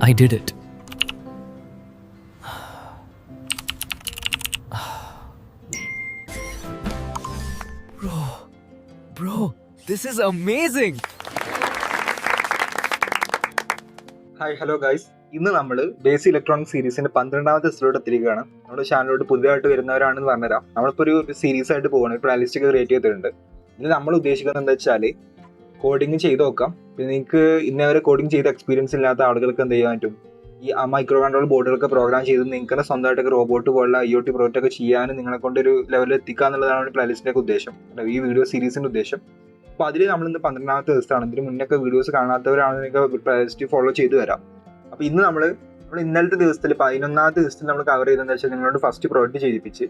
I did it. Bro, this is amazing. Hi hello guys, ഇന്ന് നമ്മൾ basic electronic സീരീസിന്റെ 12ാമത്തെ episode എത്തിയിരിക്കുകയാണ്. നമ്മുടെ ചാനലിലോട്ട് പുതിയതായിട്ട് വരുന്നവരാണെന്ന് പറഞ്ഞുതരാം. നമ്മളിപ്പോൾ ഒരു സീരീസ് ആയിട്ട് പോകണം, ഒരു പ്ലേലിസ്റ്റ് ക്രിയേറ്റ് ചെയ്തിട്ടുണ്ട്. ഇതിൽ നമ്മൾ ഉദ്ദേശിക്കുന്നത് എന്താ വെച്ചാൽ കോഡിങ് ചെയ്ത് നോക്കാം. പിന്നെ നിങ്ങൾക്ക് ഇന്നേവരെ കോഡിങ് ചെയ്ത എക്സ്പീരിയൻസ് ഇല്ലാത്ത ആളുകൾക്ക് എന്ത് ചെയ്യാൻ പറ്റും, ഈ മൈക്രോ കൺട്രോൾ ബോർഡുകളൊക്കെ പ്രോഗ്രാം ചെയ്ത് നിങ്ങൾക്ക് സ്വന്തമായിട്ടൊക്കെ റോബോട്ട് പോലുള്ള IoT പ്രോജക്റ്റ് ഒക്കെ ചെയ്യാനും നിങ്ങളെ കൊണ്ടൊരു ലെവലിൽ എത്തിക്കുക എന്നുള്ളതാണ് പ്ലേലിസ്റ്റിന്റെ ഉദ്ദേശം, ഈ വീഡിയോ സീരീസിന്റെ ഉദ്ദേശം. അപ്പോൾ അതിൽ നമ്മളിന്ന് 12ാമത്തെ ദിവസമാണ്. ഇതിന് മുന്നൊക്കെ വീഡിയോസ് കാണാത്തവരാണെങ്കിൽ പ്ലേലിസ്റ്റ് ഫോളോ ചെയ്ത് വരാം. അപ്പോൾ ഇന്ന് നമ്മൾ ഇന്നലത്തെ ദിവസത്തിൽ 11ാമത്തെ ദിവസത്തിൽ നമ്മൾ കവർ ചെയ്തതെന്ന് വെച്ചാൽ നിങ്ങളോട് ഫസ്റ്റ് പ്രോജക്റ്റ് ചെയ്യിപ്പിച്ച്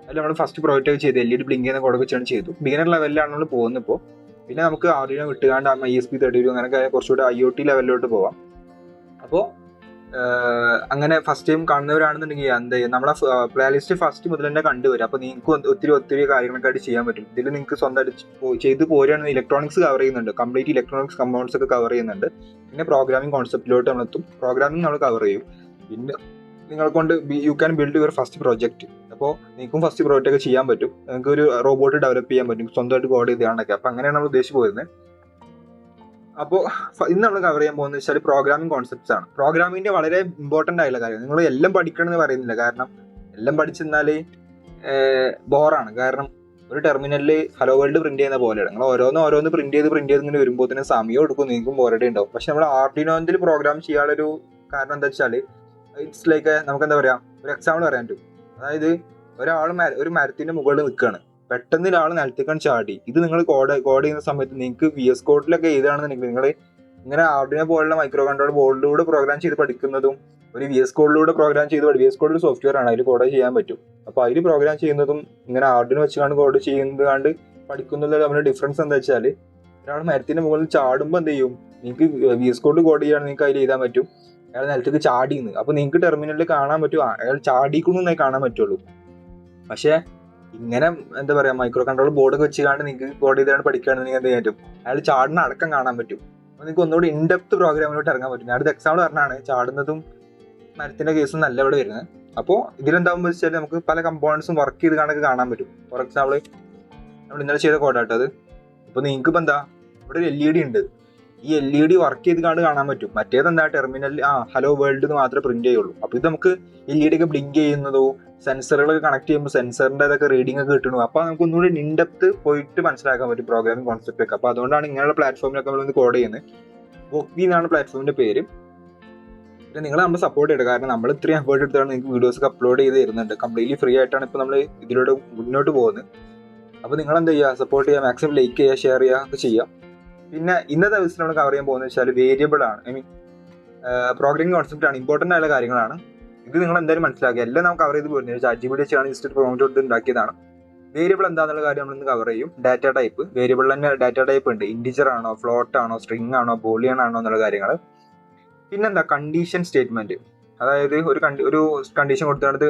അതിൽ നമ്മൾ ഫസ്റ്റ് പ്രോജക്റ്റ് ഒക്കെ ചെയ്ത് LED ബ്ലിങ്ക് ചെയ്യുന്ന കോഡ് വെച്ചാണ് ചെയ്തു. ബിഗിനർ ലെവലിലാണ് നമ്മൾ പോകുന്നത് ഇപ്പോൾ. പിന്നെ നമുക്ക് ആർഡിനോ വിട്ടുകാണ്ട് ESP32 അങ്ങനെയൊക്കെ കുറച്ചുകൂടെ IoT ലെവലിലോട്ട് പോവാം. അപ്പോൾ അങ്ങനെ ഫസ്റ്റ് ടൈം കാണുന്നവരാണെന്നുണ്ടെങ്കിൽ എന്ത് ചെയ്യും, നമ്മളെ പ്ലേലിസ്റ്റ് ഫസ്റ്റ് മുതൽ തന്നെ കണ്ടുവരും. അപ്പോൾ നിങ്ങൾക്ക് ഒത്തിരി കാര്യങ്ങളൊക്കെ ആയിട്ട് ചെയ്യാൻ പറ്റും. ഇതിൽ നിങ്ങൾക്ക് സ്വന്തമായിട്ട് ചെയ്ത് പോരുകയാണെങ്കിൽ ഇലക്ട്രോണിക്സ് കവർ ചെയ്യുന്നുണ്ട്, കംപ്ലീറ്റ് ഇലക്ട്രോണിക്സ് കമ്പൗണ്ട്സ് ഒക്കെ കവർ ചെയ്യുന്നുണ്ട്. പിന്നെ പ്രോഗ്രാമിംഗ് കോൺസെപ്റ്റിലോട്ട് നമ്മളെത്തും, പ്രോഗ്രാമിംഗ് നമ്മൾ കവർ ചെയ്യും. പിന്നെ നിങ്ങളെ കൊണ്ട് you can build your first project. അപ്പോൾ നിങ്ങൾക്കും ഫസ്റ്റ് പ്രോജക്റ്റ് ഒക്കെ ചെയ്യാൻ പറ്റും, നിങ്ങൾക്ക് ഒരു റോബോട്ട് ഡെവലപ്പ് ചെയ്യാൻ പറ്റും സ്വന്തമായിട്ട് കോഡ് ചെയ്താണ്ടൊക്കെ. അപ്പോൾ അങ്ങനെയാണ് നമ്മൾ ഉദ്ദേശിച്ച് പോയിരുന്നത്. അപ്പോൾ ഇന്ന് നമ്മൾ കവർ ചെയ്യാൻ പോകുന്നത് വെച്ചാൽ പ്രോഗ്രാമിംഗ് കോൺസെപ്റ്റ്സ് ആണ്. പ്രോഗ്രാമിങ്ങിന്റെ വളരെ ഇമ്പോർട്ടൻ്റ് ആയിട്ടുള്ള കാര്യം. നിങ്ങൾ എല്ലാം പഠിക്കണം എന്ന് പറയുന്നില്ല, കാരണം എല്ലാം പഠിച്ചെന്നാൽ ബോറാണ്. കാരണം ഒരു ടെർമിനലിൽ ഹലോ വേൾഡ് പ്രിന്റ് ചെയ്യുന്ന പോലെയാണ്. നിങ്ങൾ ഓരോന്ന് പ്രിന്റ് ചെയ്ത് ഇങ്ങനെ വരുമ്പോൾ തന്നെ സമയം എടുക്കും, നിങ്ങൾക്കും ബോറടി ഉണ്ടാവും. പക്ഷെ നമ്മൾ ആർഡിനോയിൽ പ്രോഗ്രാം ചെയ്യാനുള്ളൊരു കാരണം എന്താ വെച്ചാൽ ഇറ്റ്സ് ലൈക്ക്, നമുക്ക് എന്താ പറയാ, ഒരു എക്സാമ്പിൾ പറയാൻ പറ്റും. അതായത് ഒരാൾ ഒരു മരത്തിന്റെ മുകളിൽ നിൽക്കുകയാണ്, പെട്ടെന്ന് ഒരാൾ നിലത്തേക്കാണ് ചാടി. ഇത് നിങ്ങൾ കോഡ് ചെയ്യുന്ന സമയത്ത് നിങ്ങൾക്ക് VS കോഡിലൊക്കെ എഴുതുകയാണെന്നുണ്ടെങ്കിൽ നിങ്ങൾ ഇങ്ങനെ ആർഡിനോ പോലുള്ള മൈക്രോ കൺട്രോൾ ബോർഡിലൂടെ പ്രോഗ്രാം ചെയ്ത് പഠിക്കുന്നതും ഒരു VS കോഡിലൂടെ പ്രോഗ്രാം ചെയ്ത് VS കോഡിൽ സോഫ്റ്റ്വെയർ ആണ്, അതിൽ കോഡ് ചെയ്യാൻ പറ്റും. അപ്പോൾ അതിൽ പ്രോഗ്രാം ചെയ്യുന്നതും ഇങ്ങനെ ആർഡിനോ വെച്ചുകൊണ്ട് കോഡ് ചെയ്യുന്നതാണ്ട് പഠിക്കുന്നതിൽ തമ്മിൽ ഡിഫറൻസ് എന്താ വെച്ചാൽ, ഒരാൾ മരത്തിന്റെ മുകളിൽ ചാടുമ്പോൾ എന്ത് ചെയ്യും, നിങ്ങൾക്ക് VS കോഡിൽ കോഡ് ചെയ്യുകയാണെങ്കിൽ നിങ്ങൾക്ക് അതിൽ എഴുതാൻ പറ്റും അയാൾ നിലത്തേക്ക് ചാടിയെന്ന്. അപ്പോൾ നിങ്ങൾക്ക് ടെർമിനലിൽ കാണാൻ പറ്റും അയാൾ ചാടിക്കണമെന്നേ കാണാൻ പറ്റുള്ളൂ. പക്ഷേ ഇങ്ങനെ എന്താ പറയാ, മൈക്രോ കൺട്രോൾ ബോർഡൊക്കെ വെച്ചുകൊണ്ട് നിങ്ങൾക്ക് കോഡ് ചെയ്താണ് പഠിക്കുകയാണെന്ന് എന്ത് ചെയ്യാൻ പറ്റും, അയാൾ ചാടുന്ന അടക്കം കാണാൻ പറ്റും. അപ്പോൾ നിങ്ങൾക്ക് ഒന്നുകൂടി ഇൻഡെപ്ത് പ്രോഗ്രാമിലോട്ട് ഇറങ്ങാൻ പറ്റും. ഞാനത് എക്സാമ്പിൾ പറഞ്ഞാണ്, ചാടുന്നതും മരത്തിന്റെ കേസും നല്ല ഇവിടെ വരുന്നത്. അപ്പോൾ ഇതിലെന്താകുമ്പോൾ വെച്ചാൽ നമുക്ക് പല കമ്പോണൻസും വർക്ക് ചെയ്ത് കാണാൻ പറ്റും. ഫോർ എക്സാമ്പിൾ നമ്മൾ ഇന്നലെ ചെയ്ത കോഡാട്ടത്. അപ്പോൾ നിങ്ങൾക്ക് ഇപ്പം എന്താ, ഇവിടെ ഒരു LED ഉണ്ട്, ഈ LED വർക്ക് ചെയ്ത് കാണാൻ പറ്റും. മറ്റേതെന്താ, ടെർമിനലിൽ ഹലോ വേൾഡ് എന്ന് മാത്രമേ പ്രിന്റ് ചെയ്യുള്ളൂ. അപ്പോൾ ഇത് നമുക്ക് LED ഒക്കെ ബ്ലിങ്ക് ചെയ്യുന്നതോ സെൻസറുകളൊക്കെ കണക്ട് ചെയ്യുമ്പോൾ സെൻസറിന്റെ അതൊക്കെ റീഡിംഗ് ഒക്കെ കിട്ടണു. അപ്പോൾ നമുക്ക് ഒന്നുകൂടി ഇൻഡെപ്ത് പോയിട്ട് മനസ്സിലാക്കാൻ പറ്റും പ്രോഗ്രാമിംഗ് കോൺസെപ്റ്റ് ഒക്കെ. അപ്പോൾ അതുകൊണ്ടാണ് ഇങ്ങനെയുള്ള പ്ലാറ്റ്ഫോമിലൊക്കെ നമ്മൾ കോഡ് ചെയ്യുന്നത്. വോക്വി എന്നാണ് പ്ലാറ്റ്ഫോമിന്റെ പേര്. പിന്നെ നിങ്ങൾ നമ്മൾ സപ്പോർട്ട് ചെയ്യട്ടെ, കാരണം നമ്മൾ ഇത്രയും എഫേർട്ട് എടുത്താണ് നിങ്ങൾക്ക് വീഡിയോസ് ഒക്കെ അപ്ലോഡ് ചെയ്ത് തരുന്നുണ്ട്. കംപ്ലീറ്റ്ലി ഫ്രീ ആയിട്ടാണ് ഇപ്പോൾ നമ്മൾ ഇതിലൂടെ മുന്നോട്ട് പോകുന്നത്. അപ്പോൾ നിങ്ങൾ എന്താ ചെയ്യുക, സപ്പോർട്ട് ചെയ്യുക, മാക്സിമം ലൈക്ക് ചെയ്യുക, ഷെയർ ചെയ്യുക ഒക്കെ ചെയ്യുക. പിന്നെ ഇന്നത്തെ ദിവസം നമ്മൾ കവർ ചെയ്യാൻ പോകുന്നത് വെച്ചാൽ വേരിയബിൾ ആണ്, പ്രോഗ്രാമിംഗ് കോൺസെപ്റ്റ് ആണ്, ഇമ്പോർട്ടൻ്റ് ആയ കാര്യങ്ങളാണ്. ഇത് നിങ്ങൾ എന്തായാലും മനസ്സിലാക്കുക. എല്ലാം നമുക്ക് കവർ ചെയ്ത് പോരുന്നത് ChatGPT വെച്ചാണ് ജസ്റ്റ് ഒരു പ്രോംപ്റ്റ് കൊടുത്ത് ഉണ്ടാക്കിയതാണ്. വേരിയബിൾ എന്താണെന്നുള്ള കാര്യം നമ്മൾ ഇന്ന് കവർ ചെയ്യും. ഡാറ്റ ടൈപ്പ്, വേരിയബിൾ തന്നെ ഡാറ്റ ടൈപ്പ് ഉണ്ട്, ഇൻറ്റിജർ ആണോ, ഫ്ലോട്ട് ആണോ, സ്ട്രിംഗ് ആണോ, ബൂളിയൻ ആണോ എന്നുള്ള കാര്യങ്ങൾ. പിന്നെന്താ, കണ്ടീഷൻ സ്റ്റേറ്റ്മെന്റ്, അതായത് ഒരു കണ്ടീഷൻ കൊടുത്തത്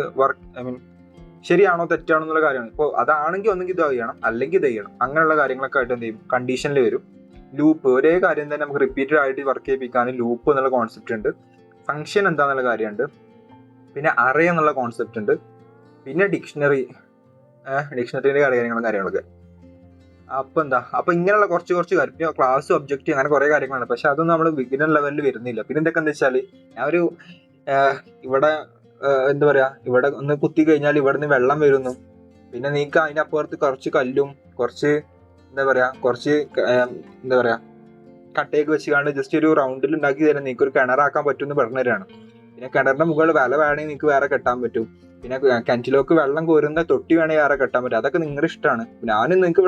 ശരിയാണോ തെറ്റാണോ എന്നുള്ള കാര്യമാണ്. ഇപ്പോൾ അതാണെങ്കിൽ ഒന്നെങ്കിൽ ഇത് ചെയ്യണം, അല്ലെങ്കിൽ ഇത് ചെയ്യണം, അങ്ങനെയുള്ള കാര്യങ്ങളൊക്കെ ആയിട്ട് എന്ത് ചെയ്യും, കണ്ടീഷനിൽ വരും. ലൂപ്പ്, ഒരേ കാര്യം തന്നെ നമുക്ക് റിപ്പീറ്റഡ് ആയിട്ട് വർക്ക് ചെയ്യിപ്പിക്കാൻ ലൂപ്പ് എന്നുള്ള കോൺസെപ്റ്റ് ഉണ്ട്. ഫംഗ്ഷൻ എന്താണെന്നുള്ള കാര്യമുണ്ട്. പിന്നെ അറേ എന്നുള്ള കോൺസെപ്റ്റ് ഉണ്ട്. പിന്നെ ഡിക്ഷണറിന്റെ കാര്യങ്ങളൊക്കെ. അപ്പോൾ ഇങ്ങനെയുള്ള കുറച്ച് കാര്യം, പിന്നെ ക്ലാസ്, ഒബ്ജക്റ്റ്, അങ്ങനെ കുറേ കാര്യങ്ങളാണ്. പക്ഷെ അതൊന്നും നമ്മൾ ബിഗിനർ ലെവലിൽ വരുന്നില്ല. പിന്നെ എന്തൊക്കെ എന്താ വെച്ചാൽ, ഞാൻ ഇവിടെ എന്താ പറയാ, ഇവിടെ ഒന്ന് കുത്തി കഴിഞ്ഞാൽ ഇവിടെ നിന്ന് വെള്ളം വരുന്നു. പിന്നെ നിങ്ങൾക്ക് അതിനപ്പുറത്ത് കുറച്ച് കല്ലും കുറച്ച് കട്ടയൊക്കെ വെച്ചുകൊണ്ട് ജസ്റ്റ് ഒരു റൗണ്ടിൽ ഉണ്ടാക്കി തരാൻ നിങ്ങൾക്ക് ഒരു കിണറാക്കാൻ പറ്റുമെന്ന് പറഞ്ഞുതരാണ്. പിന്നെ കിണറിന്റെ മുകളിൽ വില വേണമെങ്കിൽ നിങ്ങൾക്ക് വേറെ കെട്ടാൻ പറ്റും. പിന്നെ കിണറ്റിലേക്ക് വെള്ളം കോരുന്ന തൊട്ടി വേണമെങ്കിൽ വേറെ കെട്ടാൻ പറ്റും. അതൊക്കെ നിങ്ങളുടെ ഇഷ്ടമാണ്. ഞാനും നിങ്ങൾക്ക്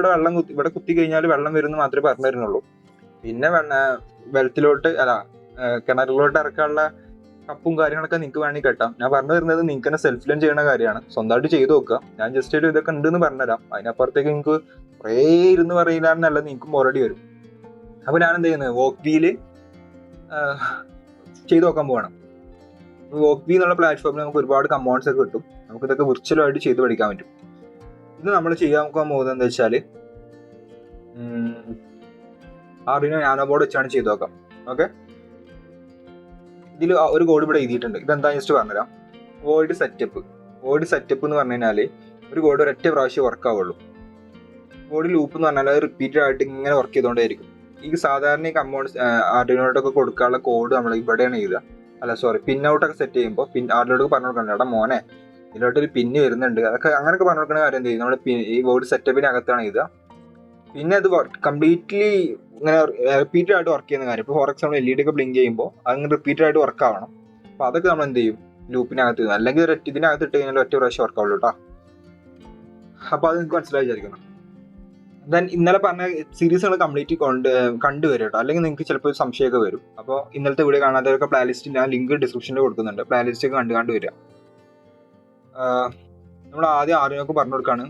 ഇവിടെ കുത്തി കഴിഞ്ഞാൽ വെള്ളം വരുമെന്ന് മാത്രമേ പറഞ്ഞു തരുന്നുള്ളൂ. പിന്നെ കിണറിലോട്ട് ഇറക്കാനുള്ള കപ്പും കാര്യങ്ങളൊക്കെ നിങ്ങൾക്ക് വേണമെങ്കിൽ കെട്ടാം. ഞാൻ പറഞ്ഞു തരുന്നത് നിങ്ങൾക്ക് തന്നെ സെൽഫ് ലേൺ ചെയ്യുന്ന കാര്യമാണ്, സ്വന്തമായിട്ട് ചെയ്ത് നോക്കുക. ഞാൻ ജസ്റ്റ് ഒരു ഇതൊക്കെ ഉണ്ടെന്ന് പറഞ്ഞുതരാം. അതിനപ്പുറത്തേക്ക് നിങ്ങൾക്ക് കുറേ ഇരുന്ന് പറയില്ലാന്നല്ല, നിങ്ങൾക്കും ബോറടി വരും. അപ്പോൾ ഞാൻ എന്ത് ചെയ്യുന്നത്, വോക്വിയിൽ ചെയ്ത് നോക്കാൻ പോകണം. വോക്വി എന്നുള്ള പ്ലാറ്റ്ഫോമിൽ നമുക്ക് ഒരുപാട് കമ്പൗണ്ട്സ് ഒക്കെ കിട്ടും. നമുക്ക് ഇതൊക്കെ വിർച്വലായിട്ട് ചെയ്ത് പഠിക്കാൻ പറ്റും. ഇത് നമ്മൾ ചെയ്യാൻ പോകുന്നത് എന്താ വെച്ചാൽ ആർഡിനോ നാനോ ബോർഡ് വെച്ചാണ് ചെയ്ത് നോക്കാം. ഓക്കെ, ഇതിൽ ഒരു കോഡ് ഇവിടെ എഴുതിയിട്ടുണ്ട്. ഇതെന്താ ജസ്റ്റ് പറഞ്ഞുതരാം. വോയിഡ് സെറ്റപ്പ് എന്ന് പറഞ്ഞു കഴിഞ്ഞാൽ ഒരു കോഡ് ഒരൊറ്റ പ്രാവശ്യം വർക്ക് ആവുള്ളൂ. വോയിഡ് ലൂപ്പ് എന്ന് പറഞ്ഞാൽ അത് റിപ്പീറ്റഡ് ആയിട്ട് ഇങ്ങനെ വർക്ക് ചെയ്തുകൊണ്ടേയിരിക്കും. ഈ സാധാരണ ഈ കമ്പൗണ്ട്സ് ആർഡിനോട്ടൊക്കെ കൊടുക്കാനുള്ള കോഡ് നമ്മൾ ഇവിടെയാണ് എഴുതുക. പിന്നൗട്ടൊക്കെ സെറ്റ് ചെയ്യുമ്പോൾ ആർഡിനോട്ടൊക്കെ പറഞ്ഞു കൊടുക്കണം, എടാ മോനെ ഇതിലോട്ടൊരു പിന്ന് വരുന്നുണ്ട്, അങ്ങനെയൊക്കെ പറഞ്ഞു കൊടുക്കുന്ന കാര്യം എന്ത് ചെയ്യും, നമ്മൾ ഈ വോയിഡ് സെറ്റപ്പിനകത്താണ് എഴുതുക. പിന്നെ അത് കംപ്ലീറ്റ്ലി ഇങ്ങനെ റിപ്പീറ്റഡ് ആയിട്ട് വർക്ക് ചെയ്യുന്ന കാര്യം. ഇപ്പോൾ ഫോർ എക്സാമ്പിൾ LED ഒക്കെ ബ്ലിങ്ക് ചെയ്യുമ്പോൾ അങ്ങനെ റിപ്പീറ്റഡ് ആയിട്ട് വർക്ക് ആവണം. അപ്പോൾ അതൊക്കെ നമ്മൾ എന്ത് ചെയ്യും, ലൂപ്പിനകത്ത്, അല്ലെങ്കിൽ ഇതിനകത്ത് ഇട്ട് കഴിഞ്ഞാൽ ഒറ്റ പ്രാവശ്യം വർക്ക് ആവുള്ളൂ കേട്ടോ. അപ്പോൾ അത് നിങ്ങൾക്ക് മനസ്സിലായി വിചാരിക്കണം. ദെൻ ഇന്നലെ പറഞ്ഞ സീരീസുകൾ കംപ്ലീറ്റ് കണ്ടുവരും കേട്ടോ, അല്ലെങ്കിൽ നിങ്ങൾക്ക് ചിലപ്പോൾ സംശയമൊക്കെ വരും. അപ്പോൾ ഇന്നലത്തെ വീഡിയോ കാണാത്തവരൊക്കെ പ്ലേ ലിസ്റ്റിൽ ഞാൻ ലിങ്ക് ഡിസ്ക്രിപ്ഷനിൽ കൊടുക്കുന്നുണ്ട്, പ്ലേ ലിസ്റ്റ് ഒക്കെ കണ്ടു വരിക. നമ്മൾ ആദ്യം ആദ്യമൊക്കെ പറഞ്ഞു കൊടുക്കുകയാണ്.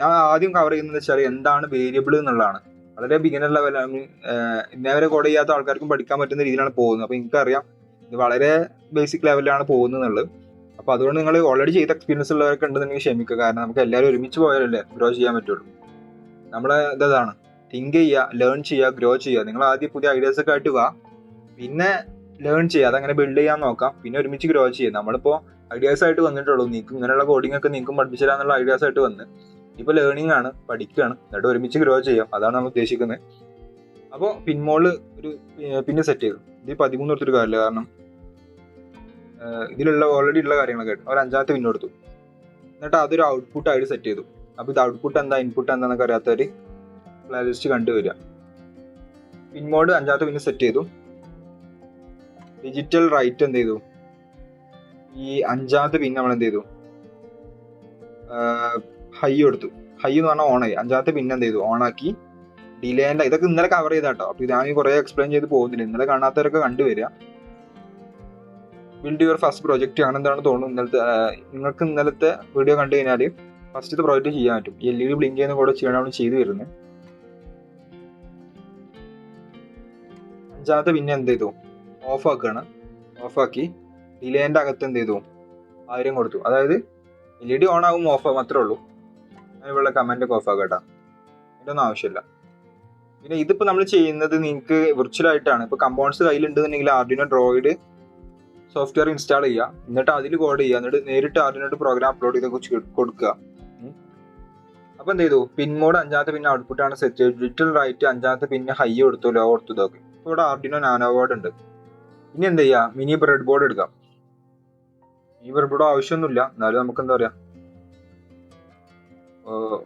ഞാൻ ആദ്യം കവർ ചെയ്യുന്നത് വെച്ചാൽ എന്താണ് വേരിയബിൾ എന്നുള്ളതാണ്. വളരെ ബിഗിനർ ലെവലാണ്, ഇന്നേവരെ കോഡ് ചെയ്യാത്ത ആൾക്കാർക്കും പഠിക്കാൻ പറ്റുന്ന രീതിയിലാണ് പോകുന്നത്. അപ്പോൾ എനിക്കറിയാം ഇത് വളരെ ബേസിക് ലെവലിലാണ് പോകുന്നത്. അപ്പോൾ അതുകൊണ്ട് നിങ്ങൾ ഓൾറെഡി ചെയ്ത എക്സ്പീരിയൻസ് ഉള്ളവരൊക്കെ ഉണ്ടെന്നുണ്ടെങ്കിൽ ക്ഷമിക്കുക. കാരണം നമുക്ക് എല്ലാവരും ഒരുമിച്ച് പോയാലല്ലേ ഗ്രോ ചെയ്യാൻ പറ്റുള്ളൂ. നമ്മളെ ഇതാണ് തിങ്ക് ചെയ്യുക, ലേൺ ചെയ്യുക, ഗ്രോ ചെയ്യുക. നിങ്ങൾ ആദ്യം പുതിയ ഐഡിയാസ് ഒക്കെ ആയിട്ട് വാ, പിന്നെ ലേൺ ചെയ്യുക, അതങ്ങനെ ബിൽഡ് ചെയ്യാൻ നോക്കാം, പിന്നെ ഒരുമിച്ച് ഗ്രോ ചെയ്യുക. നമ്മളിപ്പോൾ ഐഡിയാസ് ആയിട്ട് വന്നിട്ടുള്ളൂ, നിങ്ങൾക്ക് ഇങ്ങനെയുള്ള കോഡിംഗ് ഒക്കെ നിങ്ങൾക്കും പഠിപ്പിച്ചു തരാന്നുള്ള ഐഡിയാസ് ആയിട്ട് വന്ന് ഇപ്പോൾ ലേണിംഗ് ആണ്, പഠിക്കുകയാണ്, എന്നിട്ട് ഒരുമിച്ച് ഗ്രോ ചെയ്യാം, അതാണ് നമ്മൾ ഉദ്ദേശിക്കുന്നത്. അപ്പോൾ പിൻമോള് ഒരു പിന്നെ സെറ്റ് ചെയ്തു. ഇത് 13 കൊടുത്തൊരു കാര്യമില്ല, കാരണം ഇതിലുള്ള ഓൾറെഡി ഉള്ള കാര്യങ്ങളൊക്കെ ഒരു 5ാമത്തെ പിൻ കൊടുത്തു. എന്നിട്ട് അതൊരു ഔട്ട്പുട്ട് ആയിട്ട് സെറ്റ് ചെയ്തു. അപ്പോൾ ഇത് ഔട്ട്പുട്ട് എന്താ ഇൻപുട്ട് എന്താണെന്നൊക്കെ അറിയാത്തവർ പ്ലേ ലിസ്റ്റ് കണ്ടുവരിക. പിൻമോഡ് 5ാമത്തെ പിന്ന് സെറ്റ് ചെയ്തു. ഡിജിറ്റൽ റൈറ്റ് എന്ത് ചെയ്തു, ഈ 5ാമത്തെ പിൻ നമ്മൾ എന്ത് ചെയ്തു, ഹൈ കൊടുത്തു. ഹൈ എന്ന് പറഞ്ഞാൽ ഓൺ ആയി. 5ാമത്തെ പിൻ എന്ത് ചെയ്തു, ഓണാക്കി. ഡിലേൻ്റെ ഇതൊക്കെ ഇന്നലെ കവർ ചെയ്താട്ടോ, അപ്പോൾ ഞാൻ കുറേ എക്സ്പ്ലെയിൻ ചെയ്ത് പോകുന്നില്ല, ഇന്നലെ കാണാത്തവരൊക്കെ കണ്ടുവരിക. ബിൽഡ് യുവർ ഫസ്റ്റ് പ്രോജക്റ്റ് അങ്ങനെ എന്താണ് തോന്നുന്നു. നിങ്ങൾക്ക് ഇന്നലത്തെ വീഡിയോ കണ്ടു കഴിഞ്ഞാൽ ഫസ്റ്റത്തെ പ്രോജക്റ്റ് ചെയ്യാൻ പറ്റും. LED ബ്ലിങ്ക് ചെയ്യുന്ന കൂടെ ചെയ്യണം ചെയ്തു വരുന്നത്. 5ാമത്തെ പിന്നെ എന്ത് ചെയ്തു, ഓഫ് ആക്കുകയാണ്. ഓഫാക്കി ഡിലേൻ്റെ അകത്ത് എന്ത് ചെയ്തു, 1000 കൊടുത്തു. അതായത് LED ഓൺ ആകും, ഓഫ് മാത്രമേ ഉള്ളൂ. അതിനുള്ള കമൻറ്റൊക്കെ ഓഫ് ആക്കട്ടാ, ഇതൊന്നും ആവശ്യമില്ല. പിന്നെ ഇതിപ്പോൾ നമ്മൾ ചെയ്യുന്നത് നിങ്ങൾക്ക് വിർച്വലായിട്ടാണ്. ഇപ്പോൾ കമ്പൗണ്ട്സ് കയ്യിലുണ്ടെന്നുണ്ടെങ്കിൽ ആർഡിനോ ഡ്രോയിഡ് സോഫ്റ്റ്വെയർ ഇൻസ്റ്റാൾ ചെയ്യുക, എന്നിട്ട് അതിൽ കോഡ് ചെയ്യുക, എന്നിട്ട് നേരിട്ട് ആർഡിനോട്ട് പ്രോഗ്രാം അപ്ലോഡ് ചെയ്ത് കൊടുക്കുക. അപ്പോൾ എന്ത് ചെയ്തു, പിൻമോഡ് 5ാമത്തെ പിന്നെ ഔട്ട്പുട്ടാണ് സെറ്റ് ചെയ്തു. ഡിജിറ്റൽ റൈറ്റ് 5ാമത്തെ പിന്നെ ഹൈ കൊടുത്തു, ലോ കൊടുത്തു. ഇതൊക്കെ ഇപ്പോൾ ഇവിടെ ആർഡിനോ നാനോ ബോർഡ് ഉണ്ട്. ഇനി എന്ത് ചെയ്യുക, മിനി ബ്രെഡ് ബോർഡ് എടുക്കാം. ഈ ബ്രെഡ് ബോർഡ് ആവശ്യമൊന്നുമില്ല, എന്നാലും നമുക്ക് എന്താ പറയുക,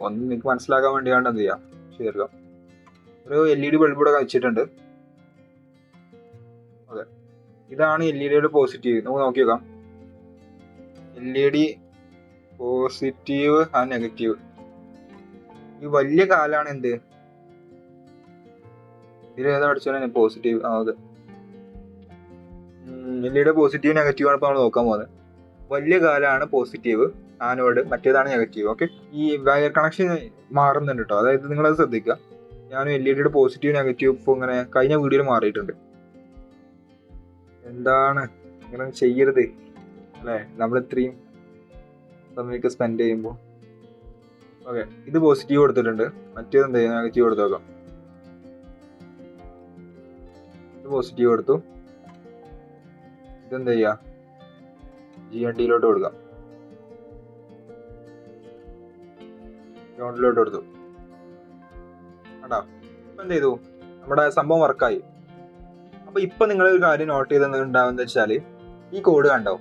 ഒന്ന് നിങ്ങൾക്ക് മനസ്സിലാക്കാൻ വേണ്ടിയാണ് എന്ത് ചെയ്യുക, ചേർക്കാം. ഒരു LED ബൾബ് കൂടെ വെച്ചിട്ടുണ്ട്. അതെ, ഇതാണ് LED പോസിറ്റീവ്. നമുക്ക് നോക്കി നോക്കാം. LED പോസിറ്റീവ് ആ നെഗറ്റീവ്. ഈ വലിയ കാലാണ് എന്ത്, ഇതിൽ ഏതാ പഠിച്ചാൽ പോസിറ്റീവ്. അതെ, LED പോസിറ്റീവ് നെഗറ്റീവ് ആണ് ഇപ്പോൾ നമ്മൾ നോക്കാൻ പോകുന്നത്. വലിയ കാലാണ് പോസിറ്റീവ്, ആനോട്, മറ്റേതാണ് നെഗറ്റീവ്. ഓക്കെ, ഈ വയർ കണക്ഷൻ മാറുന്നുണ്ട് കേട്ടോ, അതായത് നിങ്ങളത് ശ്രദ്ധിക്കുക. ഞാൻ LED പോസിറ്റീവ് നെഗറ്റീവ് ഇപ്പോൾ ഇങ്ങനെ കഴിഞ്ഞ വീഡിയോയിൽ മാറിയിട്ടുണ്ട്. എന്താണ് ഇങ്ങനെ ചെയ്യരുത് അല്ലേ, നമ്മൾ ഇത്രയും സമയമൊക്കെ സ്പെൻഡ് ചെയ്യുമ്പോൾ. ഓക്കെ, ഇത് പോസിറ്റീവ് കൊടുത്തിട്ടുണ്ട്, മറ്റേത് എന്ത് ചെയ്യുക, നെഗറ്റീവ് കൊടുത്തു നോക്കാം. ഇത് പോസിറ്റീവ് കൊടുത്തു, ഇതെന്ത് ചെയ്യുക, GND കൊടുക്കാം, ഗ്രൗണ്ടിലോട്ട് കൊടുത്തു. കേട്ടോ, ഇപ്പം എന്ത് ചെയ്തു, നമ്മുടെ സംഭവം വർക്കായി. അപ്പോൾ ഇപ്പം നിങ്ങളൊരു കാര്യം നോട്ട് ചെയ്തെന്നുണ്ടാവുമെന്ന് വെച്ചാൽ, ഈ കോഡ് കണ്ടോ,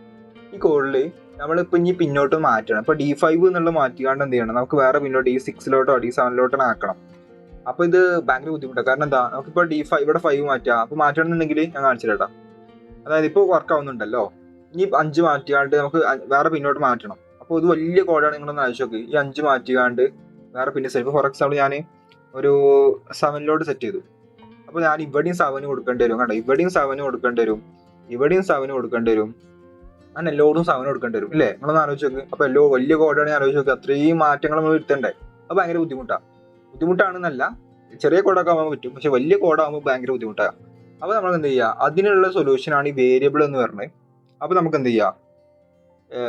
ഈ കോഡിൽ നമ്മളിപ്പോൾ ഇനി പിന്നോട്ട് മാറ്റണം. ഇപ്പോൾ D5 എന്നുള്ള മാറ്റിക്കാണ്ട് എന്ത് ചെയ്യണം, നമുക്ക് വേറെ പിന്നോട്ട് D6 D7 ആക്കണം. അപ്പോൾ ഇത് ഭയങ്കര ബുദ്ധിമുട്ടാണ്. കാരണം എന്താ, നമുക്കിപ്പോൾ D5 ഇവിടെ 5 മാറ്റുക. അപ്പോൾ മാറ്റണമെന്നുണ്ടെങ്കിൽ ഞാൻ കാണിച്ചു തരാം. അതായത് ഇപ്പോൾ വർക്ക് ആവുന്നുണ്ടല്ലോ, ഇനി 5 മാറ്റിക്കാണ്ട് നമുക്ക് വേറെ പിന്നോട്ട് മാറ്റണം. അപ്പോൾ ഇത് വലിയ കോഡാണ്, നിങ്ങളൊന്ന് അയച്ചു നോക്ക്. ഈ 5 മാറ്റിക്കാണ്ട് വേറെ പിന്നെ സെറ്റ്. ഫോർ എക്സാമ്പിൾ ഞാൻ ഒരു 7 സെറ്റ് ചെയ്തു. അപ്പോൾ ഞാൻ ഇവിടെയും 7 കൊടുക്കേണ്ടി വരും. കണ്ടോ, ഇവിടെയും 7 കൊടുക്കേണ്ടി വരും, ഇവിടെയും 7 കൊടുക്കേണ്ടി വരും, ഞാൻ എല്ലാവരും 7 കൊടുക്കേണ്ടി വരും ഇല്ലേ. നിങ്ങളൊന്ന് ആലോചിച്ച് നോക്ക്. അപ്പോൾ വലിയ കോഡാണ് ഞാൻ ആലോചിച്ച് നോക്ക്, അത്രയും മാറ്റങ്ങൾ നമ്മൾ വരുത്തണ്ടേ. അപ്പോൾ ഭയങ്കര ബുദ്ധിമുട്ടാണെന്നല്ല, ചെറിയ കോഡൊക്കെ ആകുമ്പോൾ പറ്റും, പക്ഷെ വലിയ കോഡാകുമ്പോൾ ഭയങ്കര ബുദ്ധിമുട്ടാണ്. അപ്പോൾ നമ്മൾ എന്ത് ചെയ്യുക, അതിനുള്ള സൊല്യൂഷനാണ് ഈ വേരിയബിൾ എന്ന് പറഞ്ഞത്. അപ്പോൾ നമുക്ക് എന്ത് ചെയ്യാം,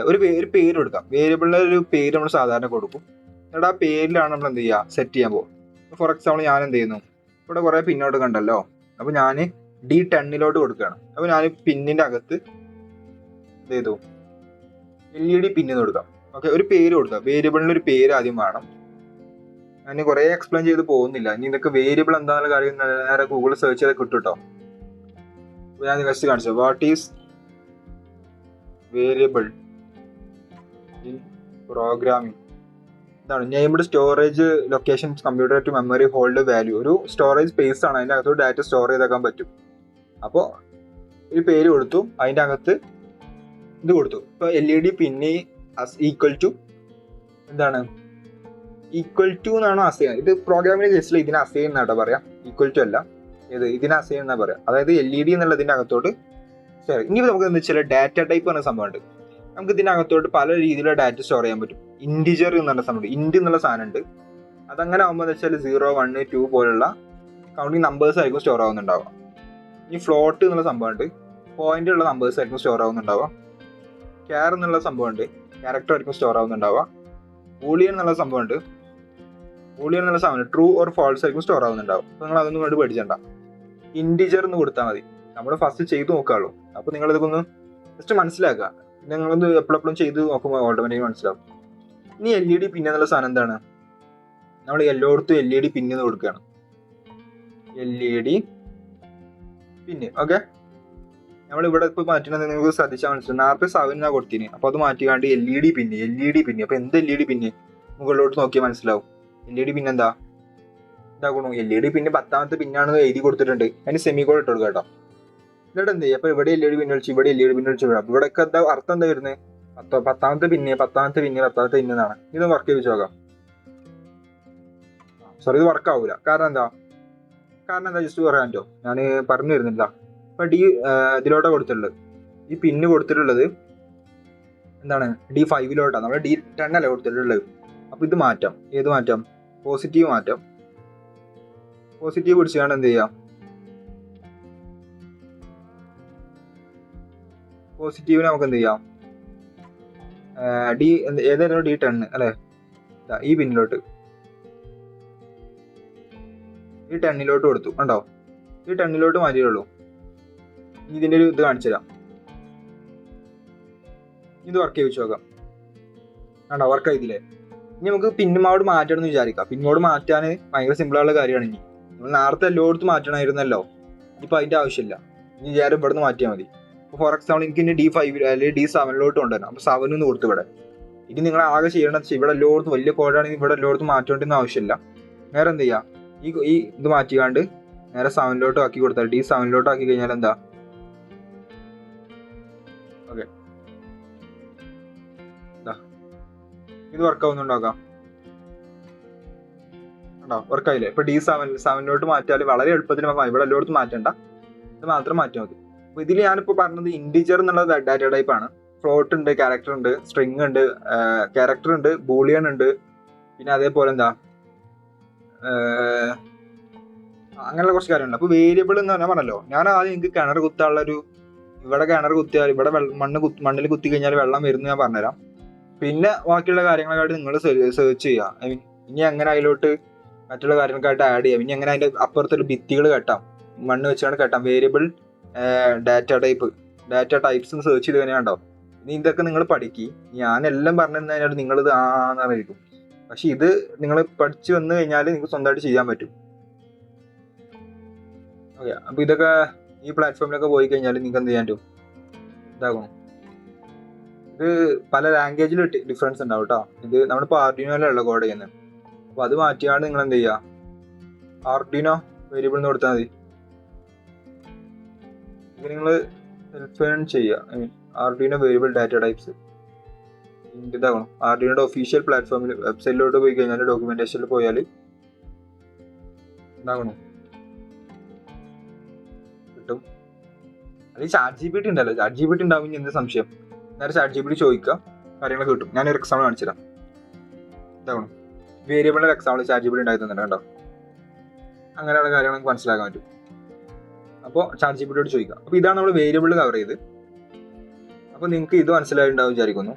ഒരു പേര് കൊടുക്കാം. വേരിയബിളിൻ്റെ ഒരു പേര് നമ്മൾ സാധാരണ കൊടുക്കും, എന്നിട്ട് ആ പേരിലാണ് നമ്മൾ എന്ത് ചെയ്യുക, സെറ്റ് ചെയ്യാൻ പോകും. ഫോർ എക്സാമ്പിൾ ഞാൻ എന്ത് ചെയ്യുന്നു, ഇവിടെ കുറേ പിന്നോട്ട് കണ്ടല്ലോ, അപ്പോൾ ഞാൻ D10 കൊടുക്കുകയാണ്. അപ്പോൾ ഞാൻ പിന്നിൻ്റെ അകത്ത് എന്ത് ചെയ്തു, LED പിന്നിന്ന് കൊടുക്കാം. ഓക്കെ, ഒരു പേര് കൊടുക്കാം. വേരിയബിളിന് ഒരു പേര് ആദ്യം വേണം. ഞാൻ കുറേ എക്സ്പ്ലെയിൻ ചെയ്ത് പോകുന്നില്ല. ഇനി ഇതൊക്കെ വേരിയബിൾ എന്താണെന്നുള്ള കാര്യം നേരെ ഗൂഗിളിൽ സെർച്ച് ചെയ്ത് കിട്ടും കേട്ടോ. ഞാൻ ഫസ്റ്റ് കാണിച്ചു, what is variable in programming. എന്താണ് named storage location computer to memory hold value. ഒരു സ്റ്റോറേജ് സ്പേസ് ആണ്, അതിൻ്റെ അകത്ത് ഡാറ്റ സ്റ്റോർ ചെയ്തേക്കാൻ പറ്റും. അപ്പോൾ ഒരു പേര് കൊടുത്തു, അതിൻ്റെ അകത്ത് ഇത് കൊടുത്തു. ഇപ്പോൾ LED പിന്നെ ഈക്വൽ ടു എന്താണ്, ഈക്വൽ ടു എന്നാണ് അസൈൻ. ഇത് പ്രോഗ്രാമിന്റെ കേസിൽ ഇതിനെ അസൈൻ എന്നാട്ടോ പറയാം, ഈക്വൽ ടു അല്ല. ഇതിനെ അസൈൻ എന്നാ പറയാം. അതായത് LED എന്നുള്ളതിന്റെ അകത്തോട്ട് സ്റ്റോർ. ഇനി നമുക്ക് എന്താ വെച്ചാൽ ഡാറ്റ ടൈപ്പ് എന്ന സംഭവമുണ്ട്. നമുക്ക് ഇതിന്റെ അകത്തോട്ട് പല രീതിയിലുള്ള ഡാറ്റ സ്റ്റോർ ചെയ്യാൻ പറ്റും. ഇൻറ്റിജർ എന്നുള്ള സംഭവം, ഇൻറ്റ് എന്നുള്ള സാധനം ഉണ്ട്. അതങ്ങനെ ആകുമ്പോൾ എന്താ വെച്ചാൽ 0, 1, 2 പോലുള്ള കൗണ്ടിങ് നമ്പേഴ്സ് ആയിരിക്കും സ്റ്റോർ ആവുന്നുണ്ടാവുക. ഇനി ഫ്ലോട്ട് എന്നുള്ള സംഭവമുണ്ട്, പോയിന്റ് ഉള്ള നമ്പേഴ്സ് ആയിരിക്കും സ്റ്റോർ ആവുന്നുണ്ടാവുക. ക്യാർ എന്നുള്ള സംഭവമുണ്ട്, ക്യാരക്ടർ ആയിരിക്കും സ്റ്റോർ ആവുന്നുണ്ടാവുക. ബൂളിയൻ എന്നുള്ള സംഭവമുണ്ട്, ബൂളിയൻ എന്നുള്ള സാധനം ട്രൂ ഓർ ഫാൾസ് ആയിരിക്കും സ്റ്റോർ ആവുന്നുണ്ടാവും. അപ്പോൾ നിങ്ങൾ അതൊന്നും കണ്ട് പേടിച്ചണ്ട. ഇൻറ്റിജർ എന്ന് കൊടുത്താൽ മതി. നമ്മൾ ഫസ്റ്റ് ചെയ്ത് നോക്കാവുള്ളൂ. അപ്പോൾ നിങ്ങൾ ഇതൊക്കെ ജസ്റ്റ് മനസ്സിലാക്കുക. പിന്നെ നിങ്ങളൊന്ന് എപ്പോഴെപ്പോഴും ചെയ്ത് നോക്കുമ്പോൾ ഓട്ടോമാറ്റിക് മനസ്സിലാവും. ഇനി LED പിന്നെ എന്നുള്ള സാധനം എന്താണ്, നമ്മൾ എല്ലായിടത്തും LED പിന്ന് കൊടുക്കുകയാണ്. LED പിന്നെ ഓക്കെ, നമ്മളിവിടെ ഇപ്പോൾ മാറ്റുന്നത് നിങ്ങൾക്ക് ശ്രദ്ധിച്ചാൽ മനസ്സിലാവും. നേരത്തെ 7 കൊടുത്തിന്, അപ്പോൾ അത് മാറ്റിക്കാണ്ട് LED പിന്നെ. അപ്പോൾ എന്ത് LED പിന്നെ മുകളിലോട്ട് നോക്കിയാൽ മനസ്സിലാവും. LED പിന്നെ എന്താ ഇതാക്കണു, LED പിന്നെ 10ാമത്തെ പിന്നാണെന്ന് എഴുതി കൊടുത്തിട്ടുണ്ട്. അതിന് സെമിക്കോൺ ഇട്ട് കൊടുക്കുക കേട്ടോ. എന്നിട്ട് എന്ത് ചെയ്യുക, അപ്പോൾ ഇവിടെ LED പിന്നെ വിളിച്ചു, ഇവിടെ LED പിന്നെ വിളിച്ചു. അപ്പോൾ ഇവിടെയൊക്കെ എന്താ അർത്ഥം എന്താ വരുന്നത്, 10ാമത്തെ പിന്നെ എന്നാണ്. ഇത് വർക്ക് ചെയ്ത് നോക്കാം. സോറി, ഇത് വർക്ക് ആവില്ല. കാരണം എന്താ ജസ്റ്റ് പറയാൻ പറ്റുമോ, ഞാൻ പറഞ്ഞു തരുന്നില്ല. ഇപ്പം ഇതിലോട്ടാണ് കൊടുത്തിട്ടുള്ളത്, ഈ പിന്ന് കൊടുത്തിട്ടുള്ളത് എന്താണ് D5 നമ്മൾ D10 അല്ല കൊടുത്തിട്ടുള്ളത്. അപ്പോൾ ഇത് മാറ്റാം. ഏത് മാറ്റാം, പോസിറ്റീവ് മാറ്റാം. പോസിറ്റീവ് പിടിച്ചാണ് എന്ത് ചെയ്യാം, പോസിറ്റീവിന് നമുക്ക് എന്ത് ചെയ്യാം, ഏതായിരുന്നു D10 അല്ലേ, ഈ പിന്നിലോട്ട് D10 കൊടുത്തു. കണ്ടോ, D10 മാറ്റിയുള്ളൂ. ഇതിൻ്റെ ഒരു ഇത് കാണിച്ചു തരാം. ഇത് വർക്ക് ചെയ്ത് നോക്കാം. കണ്ടോ, വർക്ക് ചെയ്തില്ലേ. ഇനി നമുക്ക് പിന്നുമോട് മാറ്റണം എന്ന് വിചാരിക്കാം. പിന്നോട് മാറ്റാൻ ഭയങ്കര സിമ്പിളായുള്ള കാര്യമാണ്. ഇനി നമ്മൾ നേരത്തെ എല്ലായിടത്തും മാറ്റണമായിരുന്നല്ലോ, ഇനിയിപ്പോൾ അതിൻ്റെ ആവശ്യമില്ല. ഇനി വിചാരം ഇവിടെ നിന്ന് മാറ്റിയാൽ മതി. ഇപ്പോൾ ഫോർ എക്സാമ്പിൾ എനിക്ക് ഇനി D5 അല്ലെങ്കിൽ D7 കൊണ്ടുവരണം. അപ്പോൾ 7 കൊടുത്തു ഇവിടെ. ഇനി നിങ്ങൾ ആകെ ചെയ്യണമെന്ന് വെച്ചാൽ ഇവിടെ എല്ലായിടത്തും വലിയ കോഡാണെങ്കിൽ ഇവിടെ എല്ലായിടത്തും മാറ്റേണ്ടെന്ന് ആവശ്യമില്ല. നേരെ എന്ത് ചെയ്യുക, ഈ ഇത് മാറ്റിക്കാണ്ട് നേരെ 7 ആക്കി കൊടുത്താൽ, D7 ആക്കി കഴിഞ്ഞാൽ എന്താ, ഓക്കെ ഇത് വർക്ക് ആവുന്നുണ്ടാക്കാം. ഉണ്ടോ, വർക്കായില്ലേ. ഇപ്പൊ D7 മാറ്റിയാൽ വളരെ എളുപ്പത്തിൽ നമുക്ക് ഇവിടെ എല്ലായിടത്തും മാറ്റണ്ട, ഇത് മാത്രം മാറ്റിയാൽ മതി. അപ്പൊ ഇതിൽ ഞാനിപ്പോ പറഞ്ഞത് ഇൻറ്റിജർ എന്നുള്ള ഡാറ്റ ടൈപ്പ് ആണ്. ഫ്ലോട്ട് ഉണ്ട്, ക്യാരക്ടർ ഉണ്ട്, സ്ട്രിങ് ഉണ്ട്, ക്യാരക്ടർ ഉണ്ട്, ബൂളിയൻ ഉണ്ട്, പിന്നെ അതേപോലെ എന്താ അങ്ങനെയുള്ള കുറച്ച് കാര്യങ്ങളുണ്ട്. അപ്പൊ വേരിയബിൾ എന്ന് പറഞ്ഞാൽ പറഞ്ഞല്ലോ, ഞാൻ ആദ്യം എനിക്ക് കിണർ കുത്താനുള്ള ഇവിടെ കിണർ കുത്തിയാൽ ഇവിടെ മണ്ണിൽ കുത്തി കഴിഞ്ഞാൽ വെള്ളം വരുന്നു ഞാൻ പറഞ്ഞുതരാം. പിന്നെ ബാക്കിയുള്ള കാര്യങ്ങളായിട്ട് നിങ്ങൾ സെർച്ച് ചെയ്യുക. ഐ മീൻ ഇനി എങ്ങനെ അതിലോട്ട് മറ്റുള്ള കാര്യങ്ങൾക്കായിട്ട് ആഡ് ചെയ്യാം, ഇനി എങ്ങനെ അതിൻ്റെ അപ്പുറത്തൊരു ഭിത്തികൾ കെട്ടാം, മണ്ണ് വെച്ചാണ് കെട്ടാം. വേരിയബിൾ ഡാറ്റ ടൈപ്സ് സെർച്ച് ചെയ്ത് കഴിഞ്ഞാൽ ഉണ്ടാവും. ഇനി ഇതൊക്കെ നിങ്ങൾ പഠിക്കുക. ഞാനെല്ലാം പറഞ്ഞു കഴിഞ്ഞാൽ നിങ്ങളിത് ആണെന്നായിരിക്കും. പക്ഷെ ഇത് നിങ്ങൾ പഠിച്ചു വന്നു കഴിഞ്ഞാൽ നിങ്ങൾക്ക് സ്വന്തമായിട്ട് ചെയ്യാൻ പറ്റും. ഓക്കെ, അപ്പോൾ ഇതൊക്കെ ഈ പ്ലാറ്റ്ഫോമിലൊക്കെ പോയി കഴിഞ്ഞാൽ നിങ്ങൾക്ക് എന്ത് ചെയ്യാൻ പറ്റും, ഇതാകണം. ഇത് പല ലാംഗ്വേജിൽ ഡിഫറൻസ് ഉണ്ടാവും കേട്ടോ. ഇത് നമ്മളിപ്പോൾ ആർഡിനോയിലുള്ള കോഡ് ചെയ്യുന്നത്. അപ്പോൾ അത് മാറ്റിയാണ് നിങ്ങൾ എന്ത് ചെയ്യുക, ആർഡിനോ വേരിയബിൾ എന്ന് കൊടുത്താൽ മതി. ഇത് നിങ്ങൾ സെൽഫ് ചെയ്യുക. I mean Arduino variable data types ഇതാകണം. ആർഡിനോയുടെ ഒഫീഷ്യൽ പ്ലാറ്റ്ഫോമിൽ വെബ്സൈറ്റിലോട്ട് പോയി കഴിഞ്ഞാൽ ഡോക്യുമെന്റേഷനിൽ പോയാൽ ഇതാകണം കിട്ടും. അല്ലെങ്കിൽ ChatGPT ഉണ്ടല്ലോ, ChatGPT ഉണ്ടാവും. ഇനി എന്ത് സംശയം, നേരെ ChatGPT ചോദിക്കുക, കാര്യങ്ങളൊക്കെ കിട്ടും. ഞാനൊരു എക്സാമ്പിൾ കാണിച്ചു തരാം. ഇതാകണം വേരിയബിളിൻ്റെ എക്സാമ്പിൾ ChatGPT ഉണ്ടായി തന്നിട്ടുണ്ട് കേട്ടോ. അങ്ങനെയുള്ള കാര്യങ്ങൾ നമുക്ക് മനസ്സിലാക്കാൻ പറ്റും. അപ്പോൾ ChatGPT ചോദിക്കാം. അപ്പോൾ ഇതാണ് നമ്മൾ വേരിയബിൾ കവർ ചെയ്ത്. അപ്പോൾ നിങ്ങൾക്ക് ഇത് മനസ്സിലായിട്ടുണ്ടാവും വിചാരിക്കുന്നു.